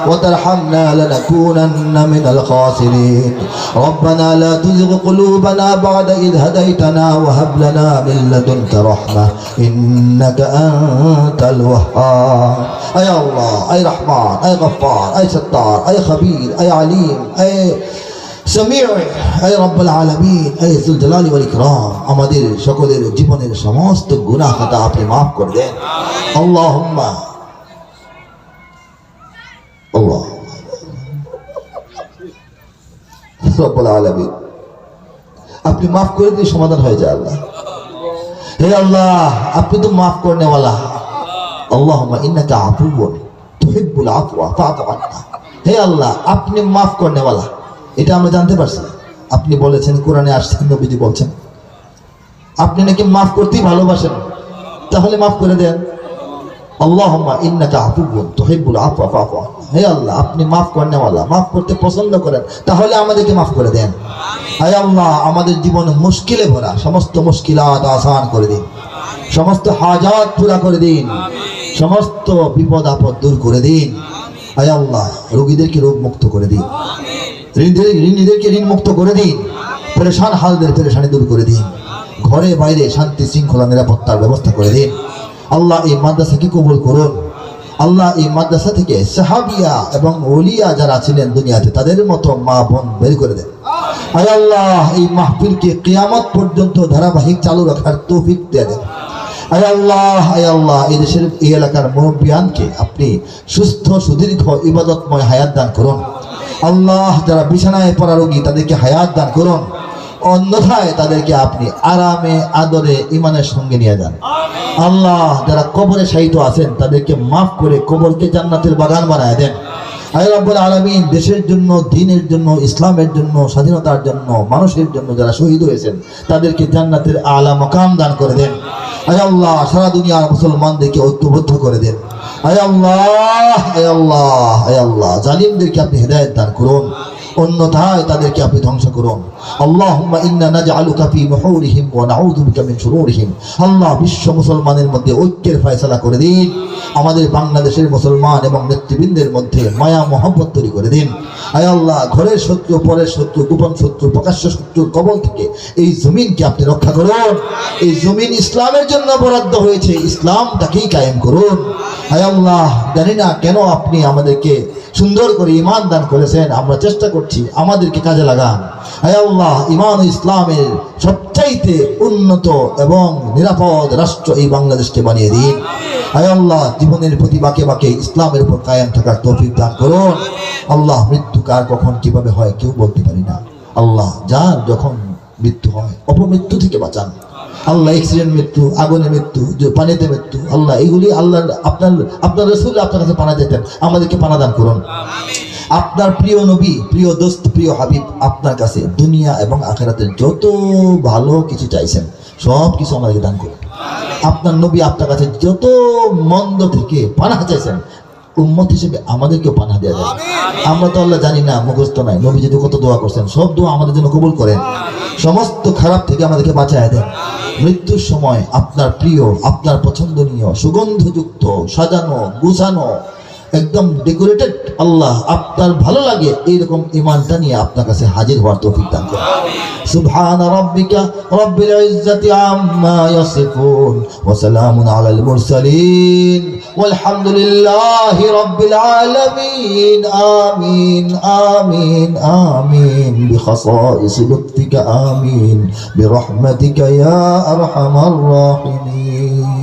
وترحمنا لنكونن من الخاسرين ربنا لا تزغ قلوبنا بعد إذ هديتنا وهب لنا من لدنك رحمة إنك أنت الوهاب أي الله أي رحمن أي غفار أي ستار أي خبير أي عليم أي سميع أي رب العالمين أي ذو الجلال والإكرام আমাদের সকলের জীবনের সমস্ত গুনাহ খাতা আপনি maaf করে দেন اللهم Allah রব্বুল আলামিন আপনি maaf করে দিলে সমাধান হয়ে যায় আল্লাহ হে আল্লাহ আপনি তো maaf করনে वाला আল্লাহুম্মা ইন্নাকা আফুউন তুহিব্বুল আফওয়া ফা'ফু আন্না হে আল্লাহ আপনি maaf করনে वाला এটা আমরা জানতে পারছি আপনি বলেছেন কোরআনে আসছে নবীজি বলছেন আপনি নাকি maaf করতেই ভালোবাসেন তাহলে maaf করে দেন আল্লাহুম্মা ইন্নাকা আফুউন তুহিব্বুল আফওয়া ফা'ফু আন্না হে আল্লাহ আপনি maaf করনে वाला maaf করতে পছন্দ করেন তাহলে আমাদেরকে maaf করে দেন আমিন হে আল্লাহ আমাদের জীবন মুশকিলে ভরা সমস্ত মুশকিলাত আসান করে দিন সমস্ত হাজাত পুরা করে দিন আমিন সমস্ত বিপদ আপদ দূর করে দিন আমিন হে আল্লাহ রোগীদেরকে রোগ মুক্ত করে দিন আমিন ঋণীদেরকে ঋণ মুক্ত করে দিন পরেশান হালদের পরেশানি দূর করে দিন ঘরে বাইরে শান্তি শৃঙ্খলা নিরাপত্তার ব্যবস্থা করে দিন আল্লাহ এই মাদ্রাসাকে কবুল করুন আল্লাহ এই মাদ্রাসা থেকে সাহাবিয়া এবং ওলিয়া যারা ছিলেন দুনিয়াতে তাদের মতো মা বোন বের করে দেন আয় আল্লাহ এই মাহফিলকে কিয়ামত পর্যন্ত ধারাবাহিক চালু রাখার তৌফিক দেন আয় আল্লাহ এই দেশের এই এলাকার মুরব্বিয়ানকে আপনি সুস্থ সুদীর্ঘ ইবাদতময় হায়াত দান করুন আল্লাহ যারা বিছানায় পড়া রোগী তাদেরকে হায়াত দান করুন অন্যথায় তাদেরকে আপনি আরামে আদরে ইমানের সঙ্গে নিয়ে যান আমিন আল্লাহ যারা কবরে শায়িত আছেন তাদেরকে maaf করে কবরকে জান্নাতের বাগান বানায় দেন আয় রব্বুল আলামিন দেশের জন্য দ্বীনের জন্য ইসলামের জন্য স্বাধীনতার জন্য মানুষের জন্য যারা শহীদ হয়েছেন তাদেরকে জান্নাতের আলা মাকাম দান করে দেন আয় আল্লাহ সারা দুনিয়ার মুসলমানদেরকে ঐক্যবদ্ধ করে দেন আয় আল্লাহ জালিমদেরকে আপনি হেদায়েত দান করুন অন্যথায় তাদেরকে আপনি ধ্বংস করুন আল্লাহুম্মা ইন্না নাজআলুকা ফি নুহুরিহিম ওয়া নাউযু বিকা মিন শুরুরিহিম আল্লাহ বিশ্ব মুসলমানের মধ্যে ঐক্যের ফয়সালা করে দিন আমাদের বাংলাদেশের মুসলমান এবং নেতৃবৃন্দের মধ্যে মায়া মহব্বত তৈরি করে দিন আয় আল্লাহ ঘরের শত্রু পরের শত্রু গোপন শত্রু প্রকাশ্য শত্রুর কবল থেকে এই জমিনকে আপনি রক্ষা করুন এই জমিন ইসলামের জন্য বরাদ্দ হয়েছে ইসলামটাকেই কায়েম করুন আয় আল্লাহ জানি না কেন আপনি আমাদেরকে সুন্দর করে ঈমান দান করেছেন আমরা চেষ্টা করছি আমাদেরকে কাজে লাগান হে আল্লাহ ঈমান ও ইসলামের সবচাইতে উন্নত এবং নিরাপদ রাষ্ট্র এই বাংলাদেশকে বানিয়ে দিন হে আল্লাহ জীবনের প্রতি বাঁকে বাঁকে ইসলামের উপর কায়েম থাকার তৌফিক দান করুন আল্লাহ মৃত্যু কার কখন কিভাবে হয় কেউ বলতে পারি না আল্লাহ যার যখন মৃত্যু হয় অপমৃত্যু থেকে বাঁচান আল্লাহ অ্যাক্সিডেন্ট মৃত্যু আগুনে মৃত্যু পানিতে মৃত্যু আল্লাহ এগুলি আল্লাহ আপনার রাসূল আপনার কাছে পানা দিতেন আমাদেরকে পানা দান করুন আপনার প্রিয় নবী প্রিয় দোস্ত প্রিয় হাবিব আপনার কাছে দুনিয়া এবং আখিরাতের যত ভালো কিছু চাইছেন সব কিছু আমাদেরকে দান করুন আপনার নবী আপনার কাছে যত মন্দ থেকে পানাহ চাইছেন উম্মত হিসেবে আমাদেরকেও পানাহ দেওয়া যায় আমরা তো আল্লাহ জানি না মুখস্থ নাই নবী যদি কত দোয়া করছেন সব দোয়া আমাদের জন্য কবুল করেন সমস্ত খারাপ থেকে আমাদেরকে বাঁচায় দেন মৃত্যুর সময় আপনার প্রিয় আপনার পছন্দনীয় সুগন্ধযুক্ত সাজানো গুছানো একদম ডেকোরেটেড আল্লাহ আপনার ভালো লাগে এইরকম ঈমানটা নিয়ে আপনার কাছে হাজির হওয়ার তৌফিক দান করুন সুবহান রাব্বিকা রাব্বিল ইজ্জাতি আম্মা ইয়াসিফুন ওয়া সালামুন আলাল মুরসালিন ওয়ালহামদুলিল্লাহি রাব্বিল আলামিন আমিন আমিন আমিন বিখাসাইস লুতফিকা আমিন বিরহমাতিকা ইয়া আরহামার রাহিমিন